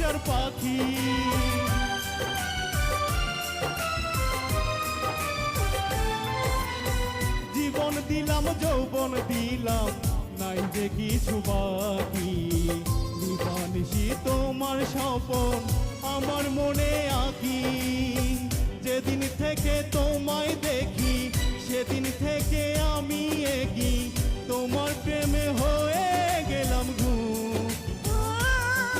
হাজার পাখি। জীবন দিলাম যৌবন দিলাম নাই যে কিছু বাকি। নিবানিশি তোমার স্বপন আমার মনে আঁকি। যেদিন থেকে তোমায় দেখি সেদিন থেকে আমি এগি। তোমার প্রেমে হয়ে গেলাম ঘুম।